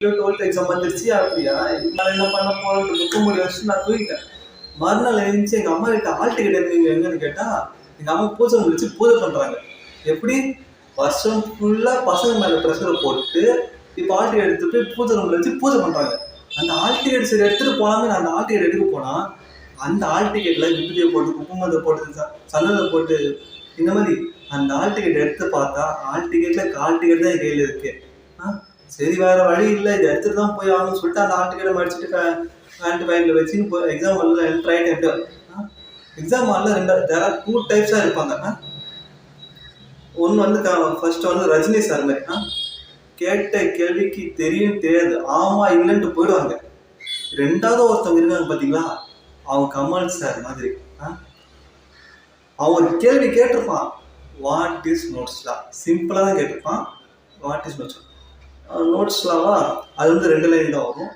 Twelfth exam வந்துருச்சு அப்படியா நான் என்ன பண்ண போறேன் புக்கு மூடி வச்சு நான் தூங்கிட்டேன். மறுநாள் எழுந்துச்சு எங்க அம்மா கிட்ட ஆல் டிக்கெட் எடுத்தீங்க எங்கன்னு கேட்டா எங்க அம்மா பூஜை முடிச்சு பூஜை பண்றாங்க. எப்படி வருஷம் ஃபுல்லா பசங்க மேல ப்ரெஷரை போட்டு இப்போ ஆல் டிக்கெட் எடுத்து போய் பூஜை ரூம்ல வச்சு பூஜை பண்றாங்க. அந்த ஆல் டிக்கெட் சரி எடுத்துட்டு போனாமே நான் அந்த ஆல் டிக்கெட் எடுக்க போனா அந்த ஆல் டிக்கெட்ல விபூதியை போட்டு குங்குமத்தை போட்டு சந்தனத்தை போட்டு இந்த மாதிரி அந்த ஆல் டிக்கெட் எடுத்து பார்த்தா ஆல் டிக்கெட்ல கால் டிக்கெட் தான் என் கையில இருக்கு. சரி வேற வழி இல்லை இதை எடுத்துட்டு தான் போய் ஆகணும்னு சொல்லிட்டு அந்த ஆல் டிக்கெட்டை மடிச்சுட்டு பேண்ட் பேக்கில் வச்சு எக்ஸாம் ஹாலில் என்ட்ரு ஆகிட்டு எக்ஸாம் ஹாலில் தேர் ஆர் 2 டைப்ஸாக இருப்பாங்க. ஒன்று வந்து ஃபர்ஸ்ட் வந்து ரஜினி சார் மாதிரி கேட்ட கேள்விக்கு தெரியும் தெரியாது ஆமா இல்லைன்ட்டு போயிடுவாங்க. ரெண்டாவது ஒருத்தவங்க இருக்காங்க பார்த்தீங்களா, அவங்க கமல் சார் மாதிரி. அவன் ஒரு கேள்வி கேட்டிருப்பான், வாட் இஸ் நோட்ஸ்லா, சிம்பிளாக தான் கேட்டிருப்பான். வாட் இஸ் நோட்ஸ்லாவா அது வந்து 2 லைன் தான் வரும்.